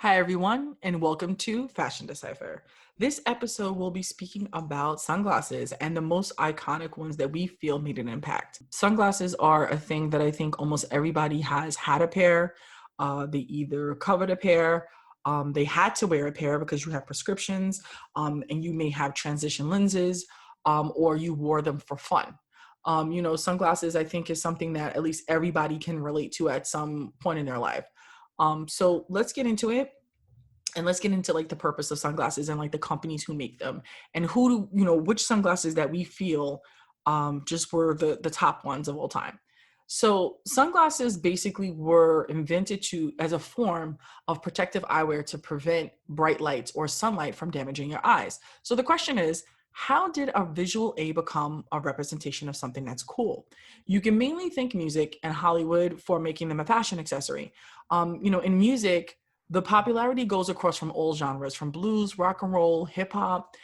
Hi, everyone, and welcome to Fashion Decipher. This episode will be speaking about sunglasses and the most iconic ones that we feel made an impact. Sunglasses are a thing that I think almost everybody has had a pair. They either covered a pair, they had to wear a pair because you have prescriptions, and you may have transition lenses, or you wore them for fun. Sunglasses, I think, is something that at least everybody can relate to at some point in their life. So let's get into it, and let's get into like the purpose of sunglasses and like the companies who make them and which sunglasses that we feel just were the top ones of all time. So sunglasses basically were invented to as a form of protective eyewear to prevent bright lights or sunlight from damaging your eyes. So the question is, how did a visual aid become a representation of something that's cool? You can mainly thank music and Hollywood for making them a fashion accessory. In music, the popularity goes across from all genres, from blues, rock and roll, hip hop.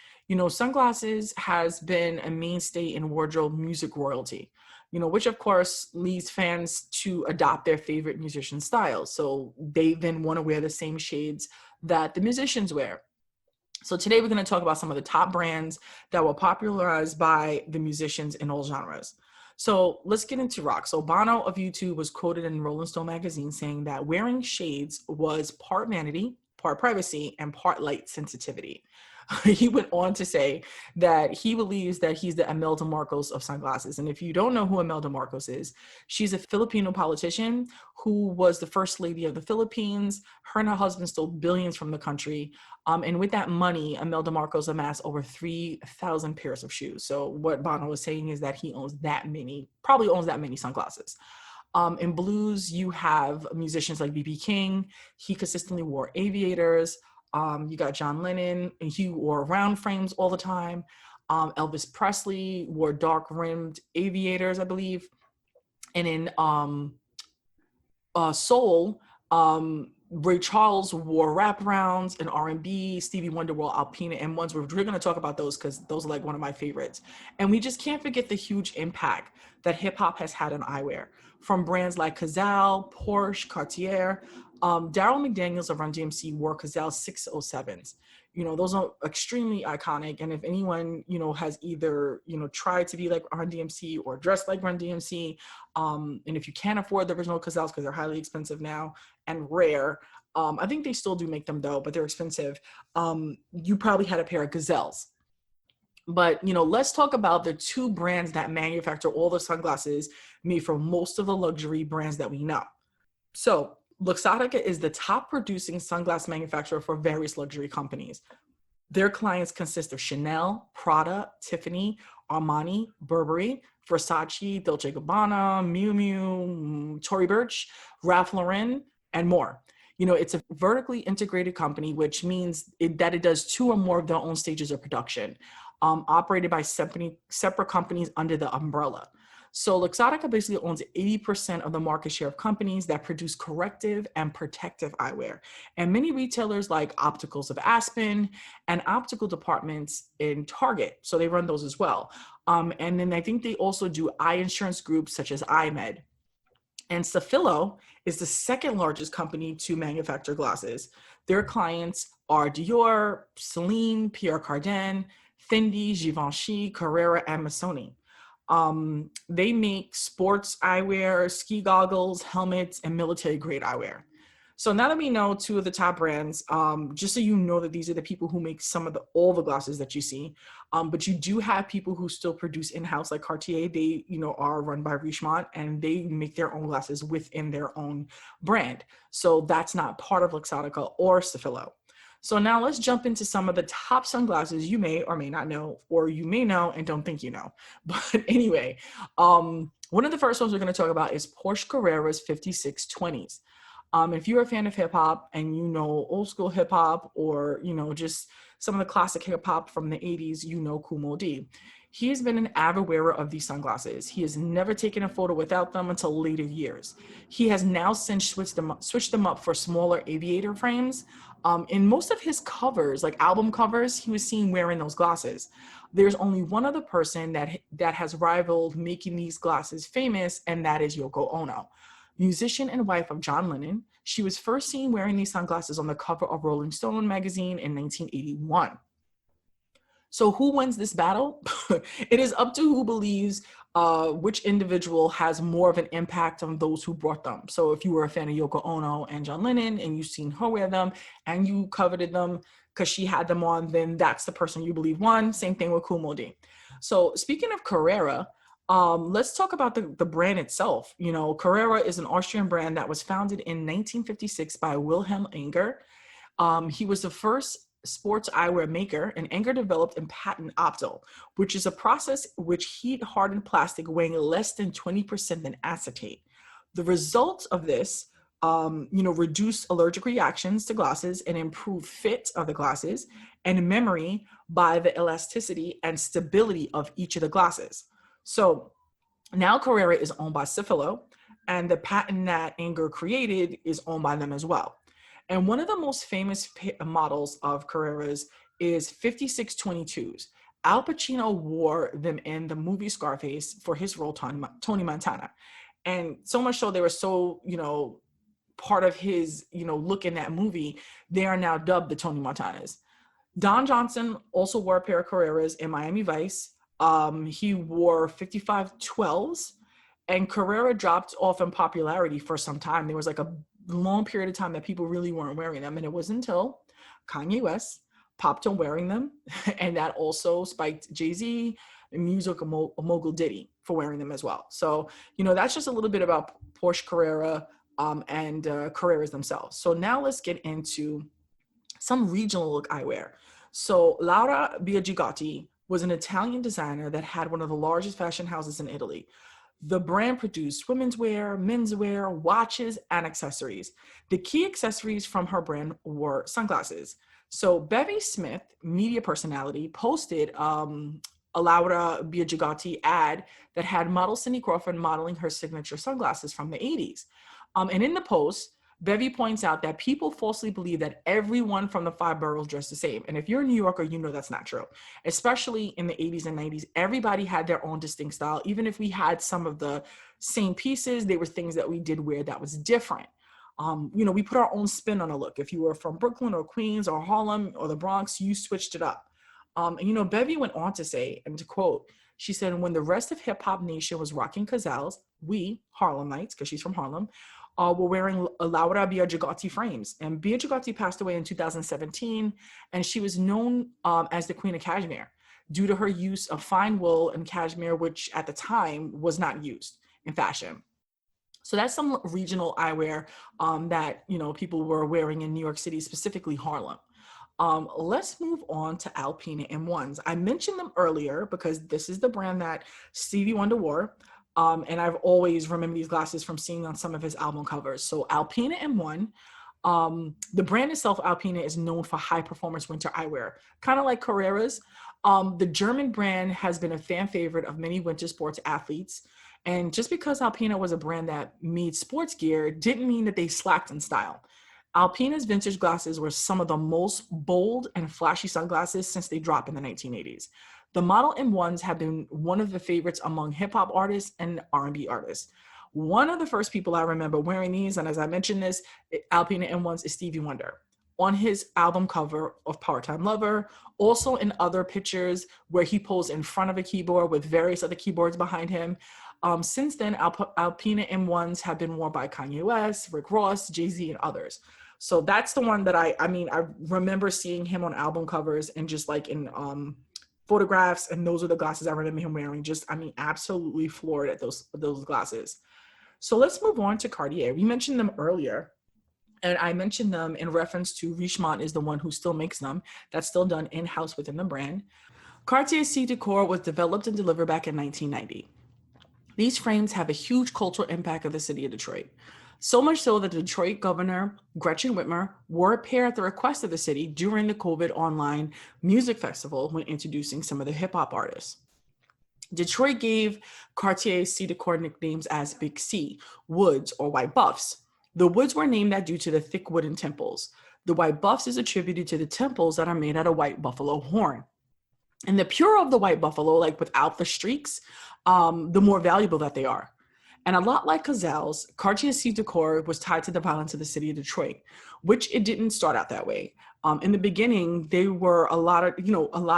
Sunglasses has been a mainstay in wardrobe music royalty, which of course leads fans to adopt their favorite musician styles. So they then want to wear the same shades that the musicians wear. So today we're going to talk about some of the top brands that were popularized by the musicians in all genres. So let's get into rock. So Bono of U2 was quoted in Rolling Stone magazine saying that wearing shades was part vanity, part privacy, and part light sensitivity. He went on to say that he believes that he's the Imelda Marcos of sunglasses. And if you don't know who Imelda Marcos is, she's a Filipino politician who was the first lady of the Philippines. Her and her husband stole billions from the country. And with that money, Imelda Marcos amassed over 3,000 pairs of shoes. So what Bono was saying is that he probably owns that many sunglasses. In blues, you have musicians like B.B. King. He consistently wore aviators. You got John Lennon, and he wore round frames all the time. Elvis Presley wore dark rimmed aviators, I believe. And in soul, Ray Charles wore wraparounds. And R&B, Stevie Wonder wore Alpina M1s. We're going to talk about those because those are like one of my favorites. And we just can't forget the huge impact that hip hop has had on eyewear, from brands like Cazal, Porsche, Cartier. Daryl McDaniels of Run DMC wore Cazal 607s. Those are extremely iconic. And if anyone, has either, tried to be like Run DMC or dressed like Run DMC, and if you can't afford the original Cazals because they're highly expensive now and rare, I think they still do make them though, but they're expensive. You probably had a pair of Gazelles. But, let's talk about the two brands that manufacture all the sunglasses made for most of the luxury brands that we know. So Luxottica is the top producing sunglass manufacturer for various luxury companies. Their clients consist of Chanel, Prada, Tiffany, Armani, Burberry, Versace, Dolce & Gabbana, Miu Miu, Tory Burch, Ralph Lauren, and more. It's a vertically integrated company, which means that it does two or more of their own stages of production, operated by separate companies under the umbrella. So Luxottica basically owns 80% of the market share of companies that produce corrective and protective eyewear. And many retailers like Opticals of Aspen and optical departments in Target. So they run those as well. And then I think they also do eye insurance groups such as iMed. And Safilo is the second largest company to manufacture glasses. Their clients are Dior, Celine, Pierre Cardin, Fendi, Givenchy, Carrera, and Missoni. They make sports eyewear, ski goggles, helmets, and military grade eyewear. So now that we know two of the top brands, just so you know that these are the people who make all the glasses that you see. But you do have people who still produce in-house, like Cartier. They, are run by Richemont, and they make their own glasses within their own brand. So that's not part of Luxottica or Safilo. So now let's jump into some of the top sunglasses you may or may not know, or you may know and don't think you know. But anyway, one of the first ones we're going to talk about is Porsche Carrera's 5620s. If you're a fan of hip hop and old school hip hop, or just some of the classic hip hop from the 80s, Kool Moe Dee. He has been an avid wearer of these sunglasses. He has never taken a photo without them until later years. He has now since switched them up for smaller aviator frames. In most of his covers, like album covers, he was seen wearing those glasses. There's only one other person that has rivaled making these glasses famous, and that is Yoko Ono. musician and wife of John Lennon. She was first seen wearing these sunglasses on the cover of Rolling Stone magazine in 1981. So who wins this battle? It is up to who believes which individual has more of an impact on those who brought them. So if you were a fan of Yoko Ono and John Lennon and you've seen her wear them and you coveted them because she had them on, then that's the person you believe won. Same thing with Kool Moe Dee. So speaking of Carrera, let's talk about the brand itself. You know, Carrera is an Austrian brand that was founded in 1956 by Wilhelm Enger. He was the first sports eyewear maker, and Enger developed and patented Opto, which is a process which heat hardened plastic weighing less than 20% than acetate. The result of this, reduced allergic reactions to glasses and improved fit of the glasses and memory by the elasticity and stability of each of the glasses. So now Carrera is owned by Cifalo, and the patent that Enger created is owned by them as well. And one of the most famous models of Carreras is 5622s. Al Pacino wore them in the movie Scarface for his role, Tony Montana. And so much so they were so, part of his, look in that movie, they are now dubbed the Tony Montanas. Don Johnson also wore a pair of Carreras in Miami Vice. He wore 5512s, and Carrera dropped off in popularity for some time. There was like a long period of time that people really weren't wearing them. And it was until Kanye West popped on wearing them. And that also spiked Jay-Z and music mogul Diddy for wearing them as well. So, that's just a little bit about Porsche Carrera and Carreras themselves. So now let's get into some regional look eyewear. So Laura Biagiotti was an Italian designer that had one of the largest fashion houses in Italy. The brand produced women's wear, men's wear, watches, and accessories. The key accessories from her brand were sunglasses. So Bevy Smith, media personality, posted a Laura Biagiotti ad that had model Cindy Crawford modeling her signature sunglasses from the 80s. And in the post, Bevy points out that people falsely believe that everyone from the 5 boroughs dressed the same. And if you're a New Yorker, you know that's not true. Especially in the 80s and 90s, everybody had their own distinct style. Even if we had some of the same pieces, there were things that we did wear that was different. We put our own spin on a look. If you were from Brooklyn or Queens or Harlem or the Bronx, you switched it up. Bevy went on to say, and to quote, she said, when the rest of hip hop nation was rocking Cazals, we, Harlemites, because she's from Harlem, were wearing Laura Biagiotti frames. And Biagiotti passed away in 2017, and she was known as the Queen of Cashmere due to her use of fine wool and cashmere, which at the time was not used in fashion. So that's some regional eyewear that people were wearing in New York City, specifically Harlem. Let's move on to Alpina M1s. I mentioned them earlier because this is the brand that Stevie Wonder wore. And I've always remembered these glasses from seeing on some of his album covers. So Alpina M1, the brand itself, Alpina, is known for high performance winter eyewear, kind of like Carreras. The German brand has been a fan favorite of many winter sports athletes. And just because Alpina was a brand that made sports gear didn't mean that they slacked in style. Alpina's vintage glasses were some of the most bold and flashy sunglasses since they dropped in the 1980s. The Model M1s have been one of the favorites among hip hop artists and R&B artists. One of the first people I remember wearing these, and as I mentioned this, Alpina M1s, is Stevie Wonder. On his album cover of Part-Time Lover, also in other pictures where he posed in front of a keyboard with various other keyboards behind him. Since then, Alpina M1s have been worn by Kanye West, Rick Ross, Jay-Z, and others. So that's the one that I remember seeing him on album covers and just like in photographs, and those are the glasses I remember him wearing. Absolutely floored at those glasses. So let's move on to Cartier. We mentioned them earlier, and I mentioned them in reference to Richemont is the one who still makes them. That's still done in-house within the brand. Cartier C Decor was developed and delivered back in 1990. These frames have a huge cultural impact of the city of Detroit. So much so that the Detroit governor, Gretchen Whitmer, wore a pair at the request of the city during the COVID online music festival when introducing some of the hip hop artists. Detroit gave Cartier C Decor nicknames as Big C, Woods, or White Buffs. The Woods were named that due to the thick wooden temples. The White Buffs is attributed to the temples that are made out of white buffalo horn. And the purer of the white buffalo, like without the streaks, the more valuable that they are. And a lot like Cazals, Cartier C decor was tied to the violence of the city of Detroit, which it didn't start out that way. In the beginning, they were a lot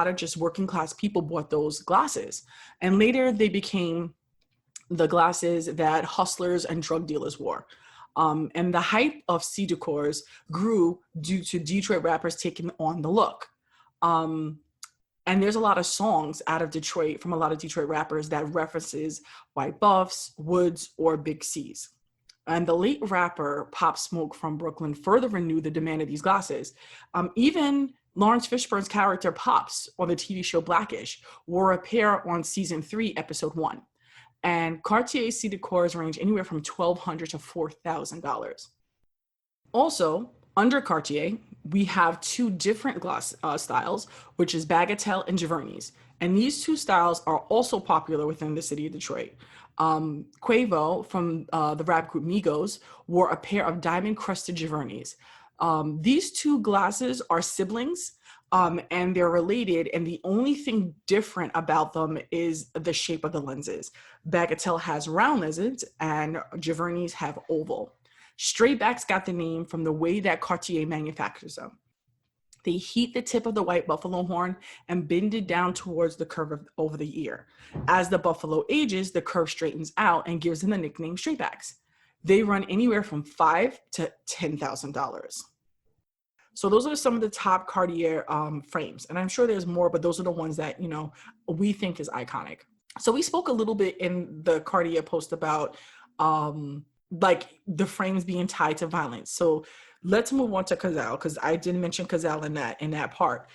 of just working class people bought those glasses. And later they became the glasses that hustlers and drug dealers wore. And the hype of C decors grew due to Detroit rappers taking on the look. Um, and there's a lot of songs out of Detroit from a lot of Detroit rappers that references white buffs, woods, or big C's. And the late rapper Pop Smoke from Brooklyn further renewed the demand of these glasses. Even Lawrence Fishburne's character Pops on the TV show Blackish wore a pair on season 3, episode 1. And Cartier C decors range anywhere from $1,200 to $4,000. Also, under Cartier, we have two different glass styles, which is Bagatelle and Giverny's. And these two styles are also popular within the city of Detroit. Quavo from the rap group Migos wore a pair of diamond-crusted Giverny's. These two glasses are siblings, and they're related, and the only thing different about them is the shape of the lenses. Bagatelle has round lenses, and Giverny's have oval. Straightbacks got the name from the way that Cartier manufactures them. They heat the tip of the white buffalo horn and bend it down towards the curve over the ear. As the buffalo ages, the curve straightens out and gives them the nickname straightbacks. They run anywhere from $5,000 to $10,000. So those are some of the top Cartier frames. And I'm sure there's more, but those are the ones that, we think is iconic. So we spoke a little bit in the Cartier post about like the frames being tied to violence. So let's move on to Cazal, because I didn't mention Cazal in that part.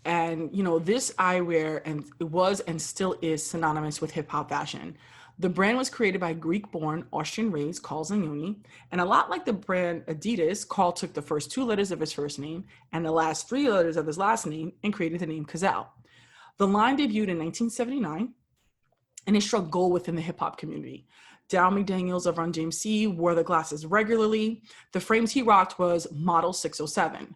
And this eyewear and it was and still is synonymous with hip hop fashion. The brand was created by Greek-born Austrian-raised Carl Zagnoni, and a lot like the brand Adidas, Carl took the first 2 letters of his first name and the last 3 letters of his last name and created the name Cazal. The line debuted in 1979, and it struck gold within the hip hop community. Dow McDaniels of Run DMC wore the glasses regularly. The frames he rocked was Model 607.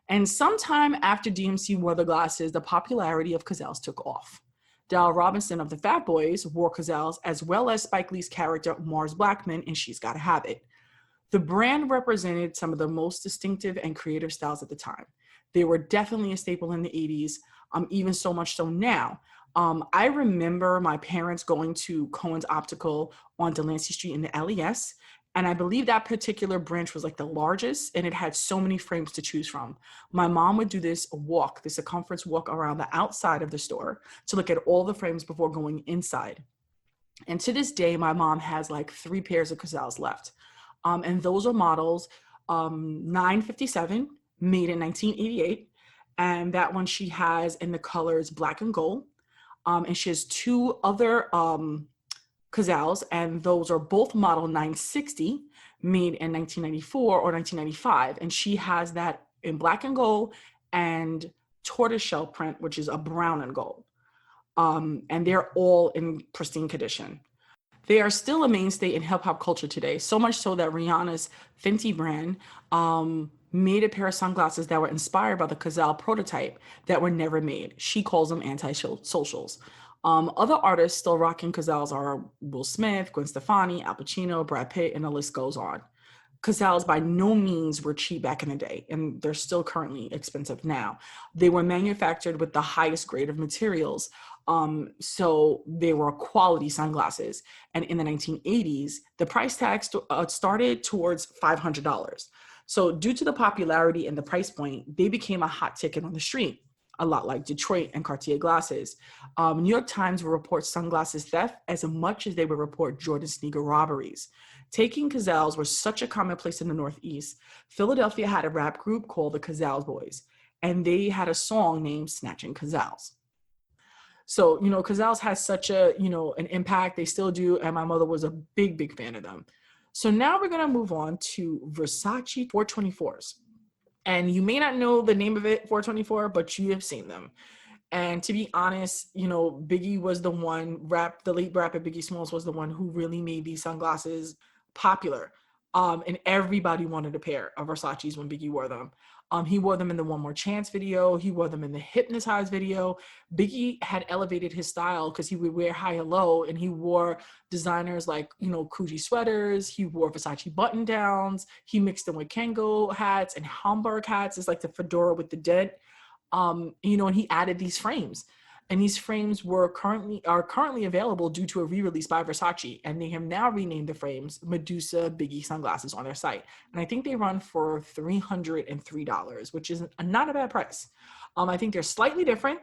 And sometime after DMC wore the glasses, the popularity of Cazals took off. Dal Robinson of the Fat Boys wore Cazals, as well as Spike Lee's character Mars Blackman in She's Gotta Have It. The brand represented some of the most distinctive and creative styles at the time. They were definitely a staple in the 80s, even so much so now. I remember my parents going to Cohen's Optical on Delancey Street in the LES, and I believe that particular branch was like the largest, and it had so many frames to choose from. My mom would do this circumference walk around the outside of the store to look at all the frames before going inside. And to this day, my mom has like 3 pairs of Cazals left. And those are models 957, made in 1988. And that one she has in the colors black and gold. And she has 2 other Cazals, and those are both model 960, made in 1994 or 1995. And she has that in black and gold and tortoiseshell print, which is a brown and gold. And they're all in pristine condition. They are still a mainstay in hip hop culture today, so much so that Rihanna's Fenty brand made a pair of sunglasses that were inspired by the Cazal prototype that were never made. She calls them anti-socials. Other artists still rocking Cazals are Will Smith, Gwen Stefani, Al Pacino, Brad Pitt, and the list goes on. Cazals by no means were cheap back in the day, and they're still currently expensive now. They were manufactured with the highest grade of materials, so they were quality sunglasses. And in the 1980s, the price tag started towards $500. So due to the popularity and the price point, they became a hot ticket on the street, a lot like Detroit and Cartier glasses. New York Times will report sunglasses theft as much as they would report Jordan sneaker robberies. Taking Cazals was such a commonplace in the Northeast. Philadelphia had a rap group called the Cazals Boys, and they had a song named Snatching Cazals. So, Cazals has such an impact. They still do, and my mother was a big, big fan of them. So now we're going to move on to Versace 424s. And you may not know the name of it, 424, but you have seen them. And to be honest, Biggie was the one, the late rapper Biggie Smalls was the one who really made these sunglasses popular. And everybody wanted a pair of Versace's when Biggie wore them. He wore them in the One More Chance video. He wore them in the Hypnotize video. Biggie had elevated his style because he would wear high and low, and he wore designers like, Coogee sweaters. He wore Versace button downs. He mixed them with Kango hats and Hamburg hats. It's like the fedora with the dent. And he added these frames. And these frames are currently available due to a re-release by Versace, and they have now renamed the frames Medusa Biggie sunglasses on their site. And I think they run for $303, which is not a bad price. I think they're slightly different.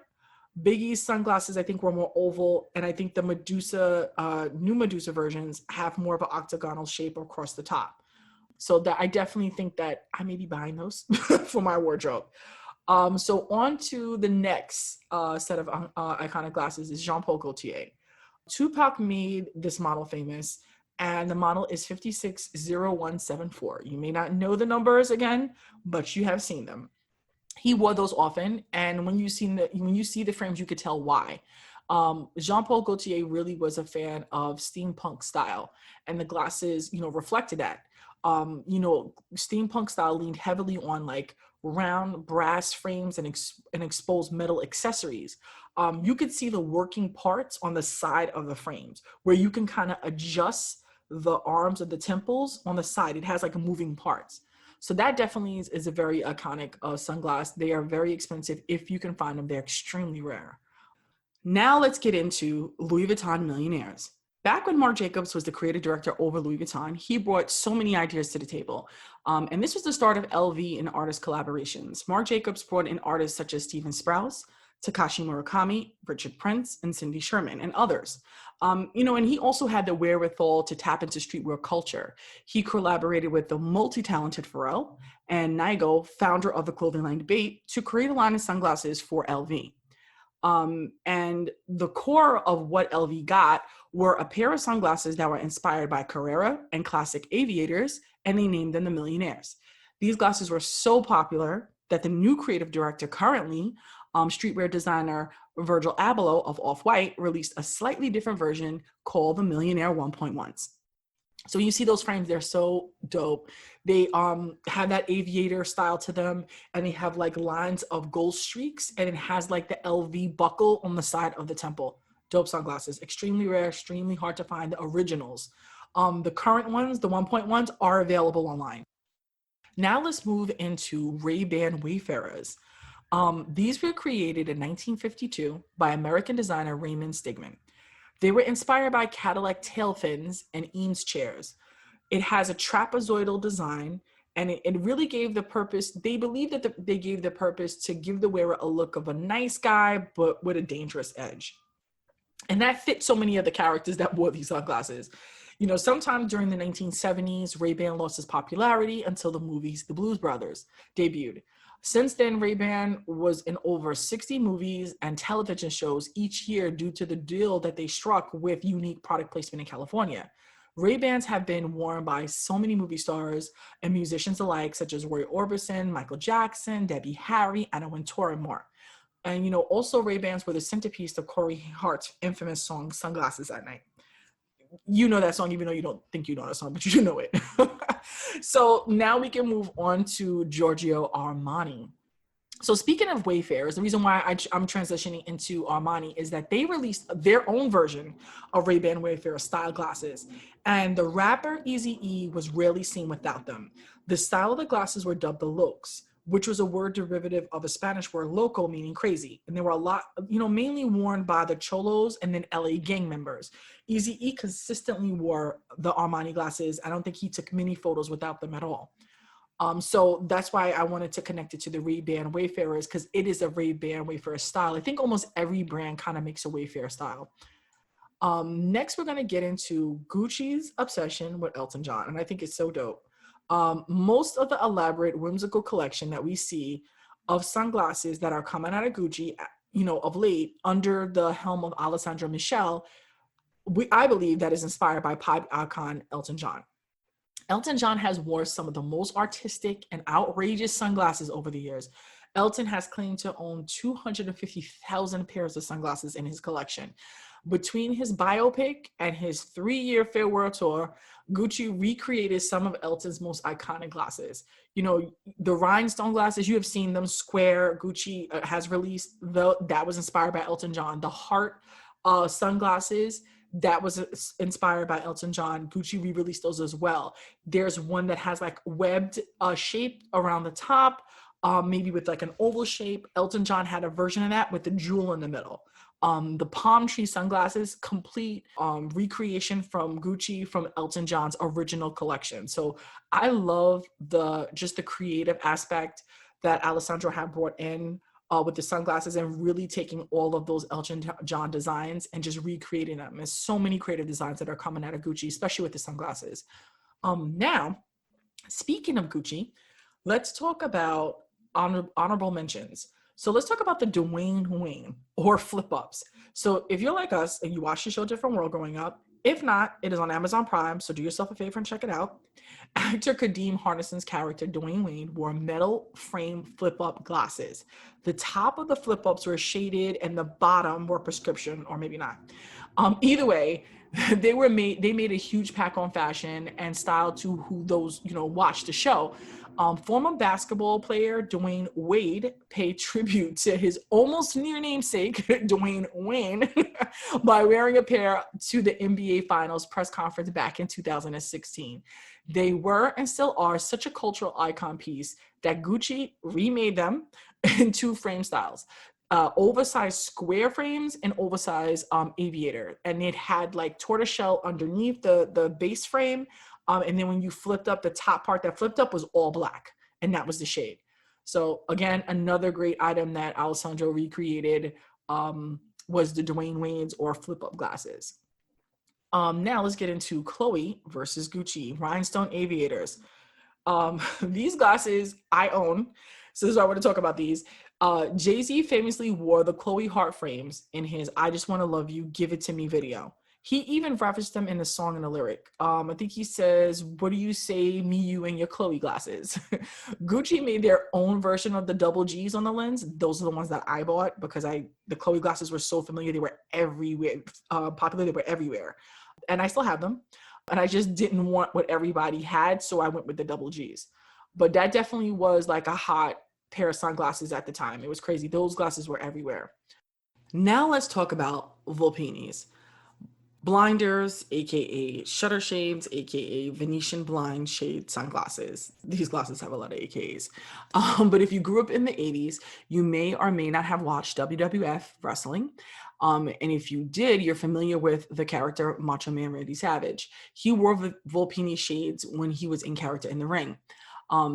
Biggie's sunglasses, I think, were more oval, and I think the new Medusa versions have more of an octagonal shape across the top. So that I definitely think that I may be buying those for my wardrobe. So on to the next set of iconic glasses is Jean-Paul Gaultier. Tupac made this model famous, and the model is 560174. You may not know the numbers again, but you have seen them. He wore those often, and when you see the frames, you could tell why. Jean-Paul Gaultier really was a fan of steampunk style, and the glasses, reflected that. Steampunk style leaned heavily on like round brass frames and exposed metal accessories. You could see the working parts on the side of the frames where you can kind of adjust the arms of the temples on the side. It has like moving parts. So that definitely is a very iconic sunglass. They are very expensive. If you can find them, they're extremely rare. Now let's get into Louis Vuitton millionaires. Back when Marc Jacobs was the creative director over Louis Vuitton, he brought so many ideas to the table. And this was the start of LV and artist collaborations. Marc Jacobs brought in artists such as Steven Sprouse, Takashi Murakami, Richard Prince, and Cindy Sherman, and others. And he also had the wherewithal to tap into streetwear culture. He collaborated with the multi-talented Pharrell and Nigo, founder of the clothing line Debate, to create a line of sunglasses for LV. And the core of what LV got were a pair of sunglasses that were inspired by Carrera and classic aviators, and they named them the Millionaires. These glasses were so popular that the new creative director currently, streetwear designer Virgil Abloh of Off-White, released a slightly different version called the Millionaire 1.1s. So you see those frames, they're so dope. They have that aviator style to them, and they have like lines of gold streaks, and it has like the LV buckle on the side of the temple. Dope sunglasses, extremely rare, extremely hard to find, the originals. The current ones, the 1.1s, are available online. Now let's move into Ray-Ban Wayfarers. These were created in 1952 by American designer Raymond Stigman. They were inspired by Cadillac tail fins and Eames chairs. It has a trapezoidal design, and it really gave the purpose. They believe that they gave the purpose to give the wearer a look of a nice guy, but with a dangerous edge. And that fit so many of the characters that wore these sunglasses. Sometime during the 1970s, Ray-Ban lost its popularity until the movies The Blues Brothers debuted. Since then, Ray-Ban was in over 60 movies and television shows each year due to the deal that they struck with unique product placement in California. Ray-Bans have been worn by so many movie stars and musicians alike, such as Roy Orbison, Michael Jackson, Debbie Harry, Anna Wintour, and more. And, also Ray-Bans were the centerpiece of Corey Hart's infamous song, Sunglasses at Night. You know that song, even though you don't think you know that song, but you know it. So now we can move on to Giorgio Armani. So speaking of Wayfarers, the reason why I'm transitioning into Armani is that they released their own version of Ray-Ban Wayfarer style glasses, and the rapper Eazy-E was rarely seen without them. The style of the glasses were dubbed the Lokes, which was a word derivative of a Spanish word loco, meaning crazy. And they were a lot, mainly worn by the Cholos and then LA gang members. Eazy-E consistently wore the Armani glasses. I don't think he took many photos without them at all. So that's why I wanted to connect it to the Ray-Ban Wayfarers, because it is a Ray-Ban Wayfarer style. I think almost every brand kind of makes a Wayfarer style. Next, we're going to get into Gucci's obsession with Elton John. And I think it's so dope. Most of the elaborate whimsical collection that we see of sunglasses that are coming out of Gucci, of late under the helm of Alessandro Michele, I believe that is inspired by pop icon Elton John. Elton John has worn some of the most artistic and outrageous sunglasses over the years. Elton has claimed to own 250,000 pairs of sunglasses in his collection. Between his biopic and his 3-year farewell tour, Gucci recreated some of Elton's most iconic glasses. You know, the rhinestone glasses, you have seen them square. Gucci has released, that was inspired by Elton John. The heart sunglasses, that was inspired by Elton John. Gucci re-released those as well. There's one that has like webbed shape around the top, maybe with like an oval shape. Elton John had a version of that with the jewel in the middle. The palm tree sunglasses, complete recreation from Gucci from Elton John's original collection. So I love just the creative aspect that Alessandro had brought in with the sunglasses, and really taking all of those Elton John designs and just recreating them. There's so many creative designs that are coming out of Gucci, especially with the sunglasses. Now, speaking of Gucci, let's talk about honorable mentions. So let's talk about the Dwayne Wayne or flip ups. So if you're like us and you watched the show Different World growing up, if not, it is on Amazon Prime, so do yourself a favor and check it out. Actor Kadeem Hardison's character, Dwayne Wayne, wore metal frame flip-up glasses. The top of the flip-ups were shaded and the bottom were prescription, or maybe not. Either way, they made a huge pack on fashion and style to who those, watched the show. Former basketball player Dwayne Wade paid tribute to his almost near namesake, Dwayne Wayne, by wearing a pair to the NBA Finals press conference back in 2016. They were and still are such a cultural icon piece that Gucci remade them in 2 frame styles. Oversized square frames and oversized aviator. And it had like tortoiseshell underneath the base frame. And then when you flipped up, the top part that flipped up was all black. And that was the shade. So again, another great item that Alessandro recreated was the Dwayne Wayne's or flip-up glasses. Now let's get into Chloe versus Gucci, rhinestone aviators. These glasses I own. So this is why I want to talk about these. Jay-Z famously wore the Chloe heart frames in his I Just Want to Love You, Give It To Me video. He even referenced them in the song and the lyric. I think he says, what do you say, me, you, and your Chloe glasses? Gucci made their own version of the double G's on the lens. Those are the ones that I bought because the Chloe glasses were so familiar. They were everywhere, popular. They were everywhere. And I still have them. And I just didn't want what everybody had, so I went with the double G's. But that definitely was like a hot pair of sunglasses at the time. It was crazy. Those glasses were everywhere. Now let's talk about Volpinis. Blinders, aka shutter shades, aka Venetian blind shade sunglasses. These glasses have a lot of AKs. But if you grew up in the 80s, you may or may not have watched WWF wrestling. And if you did, you're familiar with the character Macho Man Randy Savage. He wore Volpini shades when he was in character in the ring.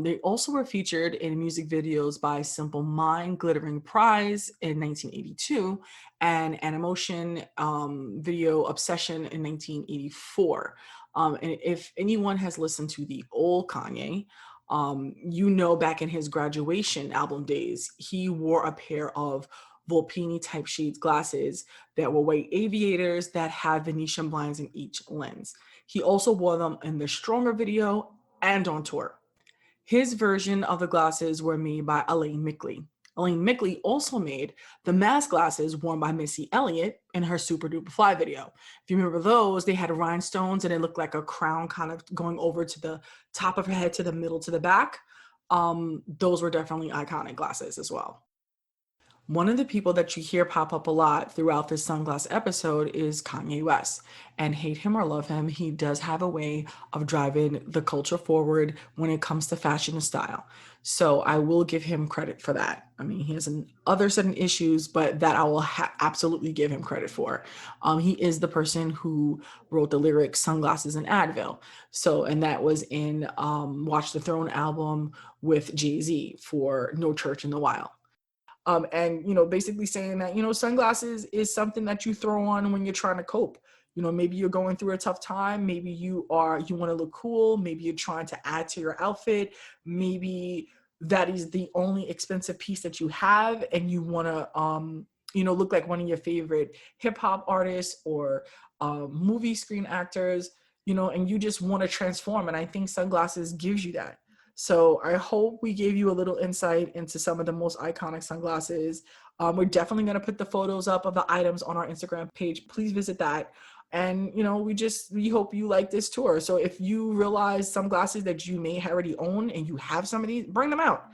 They also were featured in music videos by Simple Mind, Glittering Prize in 1982, and Animotion video Obsession in 1984. And if anyone has listened to the old Kanye, back in his graduation album days, he wore a pair of Volpini type shades glasses that were white aviators that had Venetian blinds in each lens. He also wore them in the Stronger video and on tour. His version of the glasses were made by Elaine Mickley. Elaine Mickley also made the mask glasses worn by Missy Elliott in her Super Duper Fly video. If you remember those, they had rhinestones and it looked like a crown kind of going over to the top of her head, to the middle, to the back. Those were definitely iconic glasses as well. One of the people that you hear pop up a lot throughout this sunglass episode is Kanye West. And hate him or love him, he does have a way of driving the culture forward when it comes to fashion and style. So I will give him credit for that. I mean, he has other certain issues, but that I will absolutely give him credit for. He is the person who wrote the lyric Sunglasses and Advil. So, and that was in Watch the Throne album with Jay-Z for No Church in the Wild. Basically saying that, sunglasses is something that you throw on when you're trying to cope. Maybe you're going through a tough time. Maybe you want to look cool. Maybe you're trying to add to your outfit. Maybe that is the only expensive piece that you have and you want to, look like one of your favorite hip hop artists or movie screen actors, and you just want to transform. And I think sunglasses gives you that. So I hope we gave you a little insight into some of the most iconic sunglasses We're definitely going to put the photos up of the items on our Instagram page. Please visit that. And, we hope you like this tour. So if you realize sunglasses that you may already own and you have some of these, bring them out.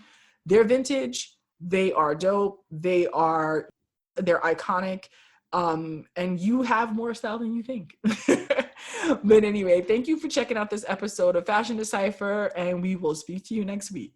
They're vintage. They are dope. They're iconic. And you have more style than you think. But anyway, thank you for checking out this episode of Fashion Decipher, and we will speak to you next week.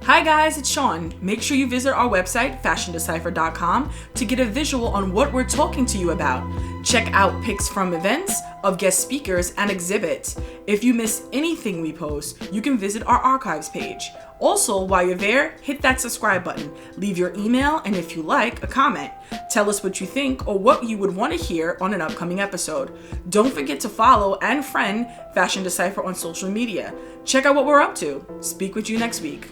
Hi guys, it's Sean. Make sure you visit our website, fashiondecipher.com, to get a visual on what we're talking to you about. Check out pics from events, of guest speakers, and exhibits. If you miss anything we post, you can visit our archives page. Also, while you're there, hit that subscribe button, leave your email, and if you like, a comment. Tell us what you think or what you would want to hear on an upcoming episode. Don't forget to follow and friend Fashion Decipher on social media. Check out what we're up to. Speak with you next week.